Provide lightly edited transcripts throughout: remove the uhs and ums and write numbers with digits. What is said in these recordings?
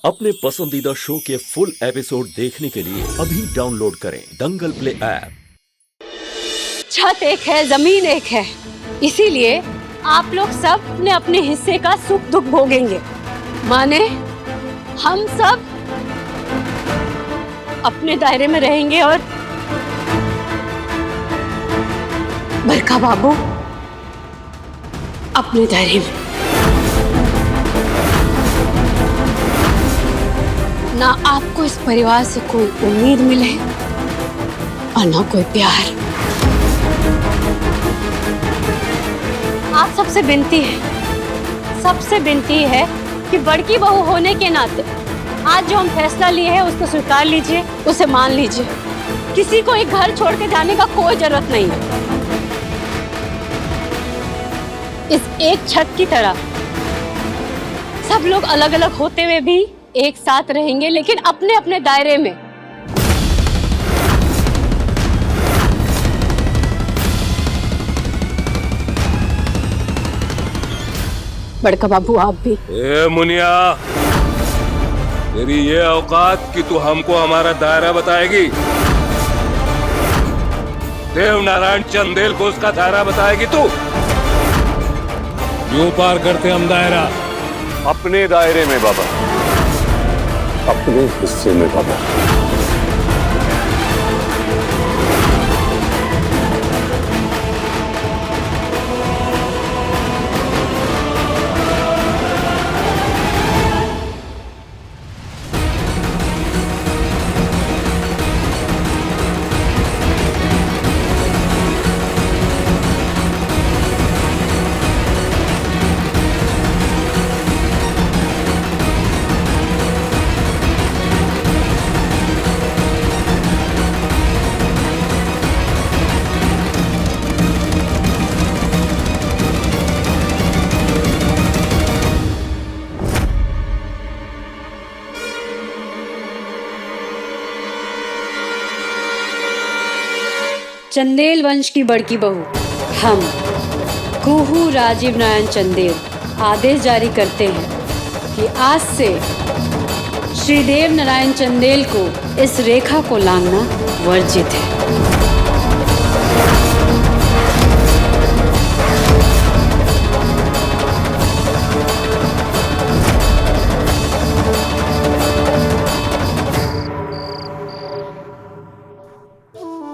अपने पसंदीदा शो के फुल एपिसोड देखने के लिए अभी डाउनलोड करें दंगल प्ले ऐप। छत एक है, जमीन एक है, इसीलिए आप लोग सब अपने अपने हिस्से का सुख दुख भोगेंगे। माने हम सब अपने दायरे में रहेंगे और बरका बाबू अपने दायरे में। ना आपको इस परिवार से कोई उम्मीद मिले और ना कोई प्यार। आप सबसे विनती है कि बड़की बहू होने के नाते आज जो हम फैसला लिए हैं उसको स्वीकार लीजिए, उसे मान लीजिए। किसी को एक घर छोड़ के जाने का कोई जरूरत नहीं है। इस एक छत की तरह सब लोग अलग अलग होते हुए भी एक साथ रहेंगे, लेकिन अपने अपने दायरे में। बड़का बाबू आप भी। ए मुनिया, तेरी ये औकात कि तू हमको हमारा दायरा बताएगी? देव नारायण चंदेल को उसका दायरा बताएगी तू? क्यों पार करते हम दायरा? अपने दायरे में बाबा, अपने हिस्से में बाबा। चंदेल वंश की बड़की बहू हम कुहू राजीव नारायण चंदेल आदेश जारी करते हैं कि आज से श्रीदेव नारायण चंदेल को इस रेखा को लांघना वर्जित है।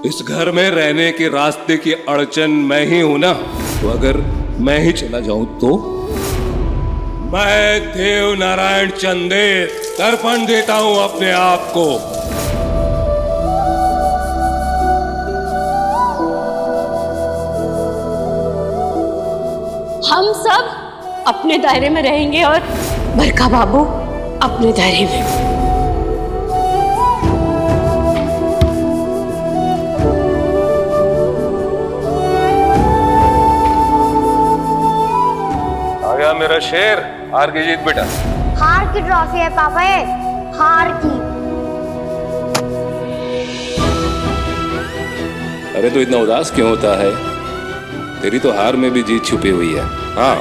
इस घर में रहने के रास्ते की अड़चन मैं ही हूं ना, तो अगर मैं ही चला जाऊं तो? मैं देव नारायण चंदेल तर्पण देता हूं अपने आप को। हम सब अपने दायरे में रहेंगे और बरका बाबू अपने दायरे में। मेरा शेर, हार की जीत बेटा। हार की ट्रॉफी है पापा, ये हार की। अरे तो इतना उदास क्यों होता है? तेरी तो हार में भी जीत छुपी हुई है। हाँ,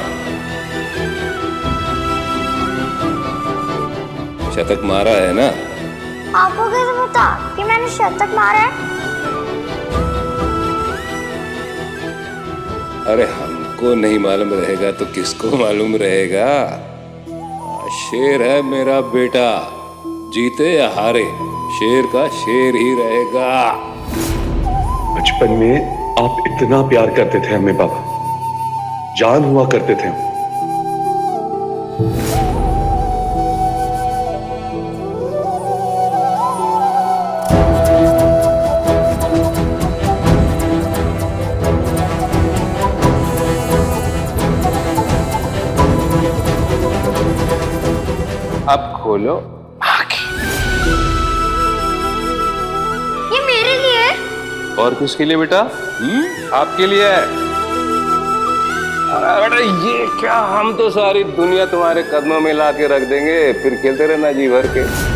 शतक मारा है ना? आपको कैसे पता कि मैंने शतक मारा है? अरे हमको नहीं मालूम रहेगा तो किसको मालूम रहेगा? शेर है मेरा बेटा, जीते या हारे शेर का शेर ही रहेगा। बचपन में आप इतना प्यार करते थे हमें बाबा, जान हुआ करते थे हम। अब खोलो ये मेरे लिए। और किसके लिए बेटा? आपके लिए है। अरे बेटा ये क्या, हम तो सारी दुनिया तुम्हारे कदमों में ला के रख देंगे, फिर खेलते रहना जी भर के।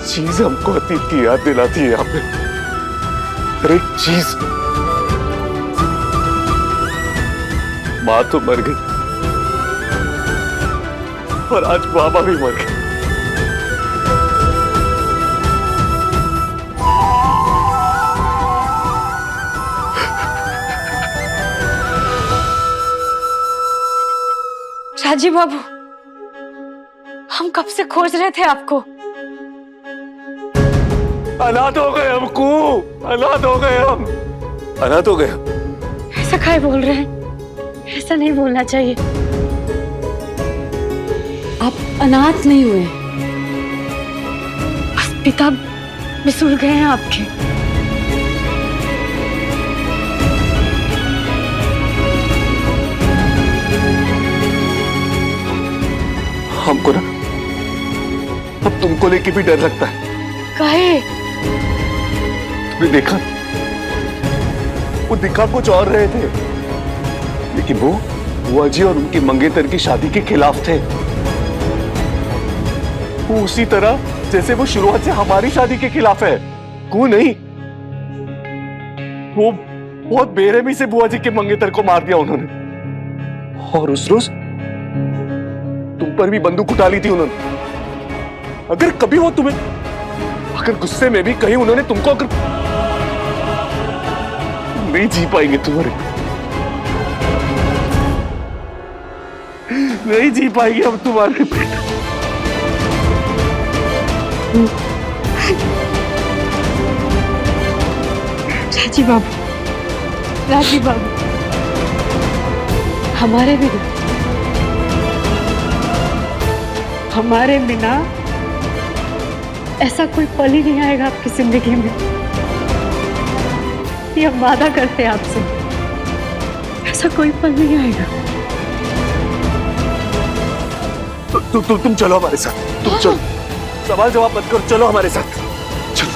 चीज हमको अतीत की याद दिलाती है यहाँ पे, हर एक चीज। माँ तो मर गई और आज बाबा भी मर गए। राजीव बाबू, हम कब से खोज रहे थे आपको। अनाथ हो गए हमको, अनाथ हो गए हम, अनाथ हो गए। ऐसा काहे बोल रहे हैं? ऐसा नहीं बोलना चाहिए। आप अनाथ नहीं हुए, बस पिता बिसुर गए हैं आपके। हमको ना अब तुमको लेके भी डर लगता है। काहे? तुमने देखा, वो दिखा कुछ और रहे थे, लेकिन वो बुआ जी और उनके मंगेतर की शादी के खिलाफ थे। वो उसी तरह जैसे वो शुरुआत से हमारी शादी के खिलाफ है। क्यों नहीं? वो बहुत बेरहमी से बुआ जी के मंगेतर को मार दिया उन्होंने, और उस रोज तुम पर भी बंदूक उठा ली थी उन्होंने। अगर कभी वो तुम्हें, अगर गुस्से में भी कहीं उन्होंने तुमको, अगर नहीं जी पाएंगे तुम्हारे, नहीं जी पाएंगे हम तुम्हारे बेटा। राजीव बाबू, राजीव बाबू, हमारे बिना ऐसा कोई पल ही नहीं आएगा आपकी जिंदगी में। ये हम वादा करते हैं आपसे, ऐसा कोई पल नहीं आएगा। तुम चलो हमारे साथ, तुम चलो, सवाल जवाब मत करो, चलो हमारे साथ, चलो।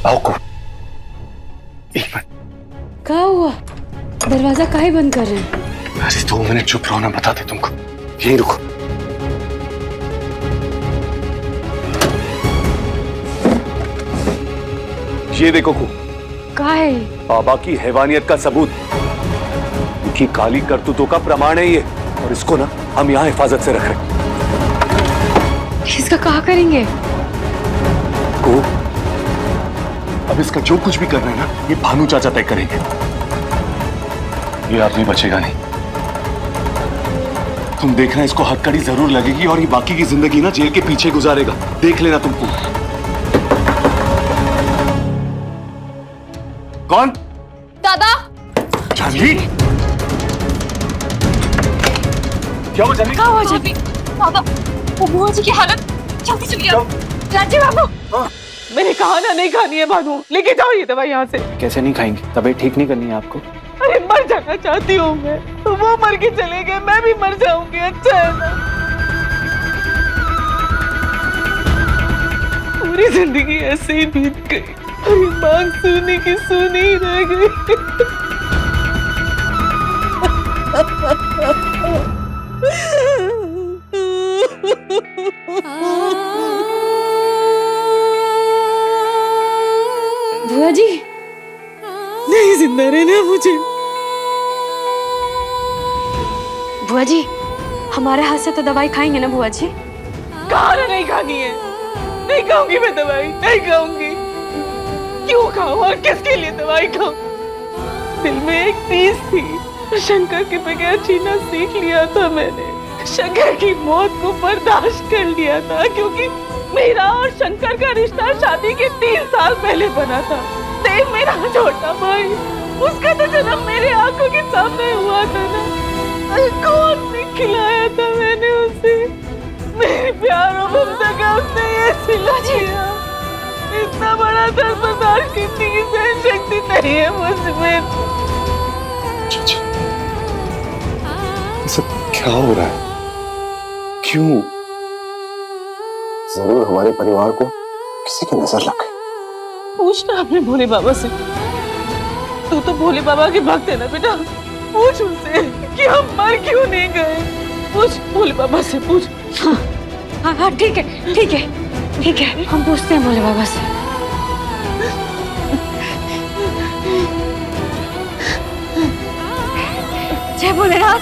आओ को, एक मिनट। क्या हुआ? दरवाजा काहे बंद कर रहे हैं? अरे 2 मिनट चुप रहो ना, बताते तुमको। यहीं रुको। ये देखो को, क्या है? बाबा की हैवानियत का सबूत, उनकी काली करतूतों का प्रमाण है ये, और इसको ना हम यहाँ हिफाजत से रख रहे हैं। इसका क्या करेंगे? को, अब इसका जो कुछ भी करना है ना, ये भानु चाचा तय करेंगे। ये आदमी बचेगा नहीं। तुम देखना, इसको हथकड़ी जरूर लगेगी और ये बाकी की जिंदगी ना जेल के पीछे गुजारेगा। देख लेना तुमको। कौन? दादा। जानवी, क्या हुआ जानवी? क्या हुआ जानवी? दादा, वो बुआ जी की हालत, जल्दी चलिए। राजीव बाबू, मैंने कहा ना नहीं खानी है भानु, लेके जाओ ये दवाई यहाँ से। कैसे नहीं खाएंगे? तबीयत ठीक नहीं करनी है आपको? अरे मर जाना चाहती हूँ मैं, तो वो मर के चले गए, मैं भी मर जाऊंगी। अच्छा है ना? पूरी जिंदगी ऐसे ही बीत गई, मेरी मांग सुनी की सुनी ही रह गई। बुआ जी, नहीं जिंदा रहना मुझे। बुआ जी, हमारे हाथ से तो दवाई खाएंगे ना बुआ जी? कहा ना नहीं खानी है, नहीं खाऊंगी मैं दवाई, नहीं खाऊंगी। क्यों खाऊं और किसके लिए दवाई खाऊं? दिल में एक तीस थी, शंकर के बगैर जीना सीख लिया था मैंने। शंकर की मौत को बर्दाश्त कर लिया था, क्योंकि मेरा और शंकर का रिश्ता शादी के 3 साल पहले बना था। देव मेरा छोटा भाई, उसका तो जन्म मेरे आंखों के सामने हुआ था ना। कौन ने खिलाया था मैंने उसे, मेरे प्यार और ममता का उसने ये सिला दिया। इतना बड़ा दर्द बर्दाश्त करने की सहन शक्ति नहीं है मुझमें। सब क्या हो रहा है? क्यों? जरूर हमारे परिवार को किसी की नजर लग गई। पूछना अपने भोले बाबा से, तू तो भोले बाबा के भक्त है ना बेटा। पूछ उनसे कि हम मर क्यों नहीं गए। पूछ भोले बाबा से, पूछ। हाँ हाँ ठीक है, ठीक है। ठीक है, हम पूछते हैं भोले बाबा से। जय भोलेनाथ।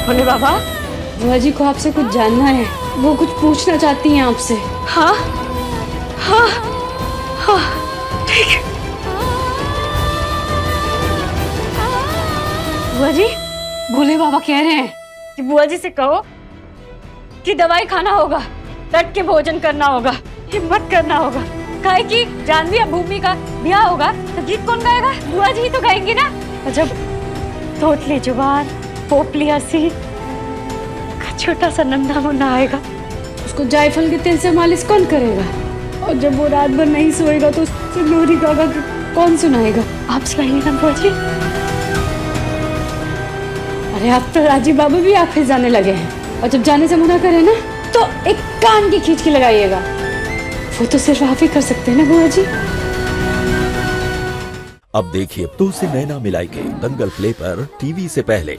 भोले बाबा, बुआ जी को आपसे कुछ जानना है, वो कुछ पूछना चाहती हैं आपसे। हाँ हाँ हाँ, ठीक है। बुआ जी, भोले बाबा कह रहे हैं कि बुआ जी से कहो कि दवाई खाना होगा, डट के भोजन करना होगा, हिम्मत करना होगा। काहे कि जानवी और भूमि का ब्याह होगा तो गीत कौन गाएगा? बुआ जी ही तो गाएंगी ना। और जब तोतली जुबान, पोपली हंसी का छोटा सा नन्हा मुन्ना आएगा, उसको जायफल के तेल से मालिश कौन करेगा? और जब वो रात भर नहीं सोएगा तो उससे लोरी गागा कौन सुनाएगा? आप सुनाइए ना बुआ जी। अरे अब तो राजीव बाबू भी ऑफिस जाने लगे हैं, और जब जाने से मना करे ना तो एक कान की खींच के लगाइएगा। वो तो सिर्फ आप ही कर सकते हैं ना बुआ जी। अब देखिए तो से नैना मिलाई के दंगल प्ले पर टीवी से पहले।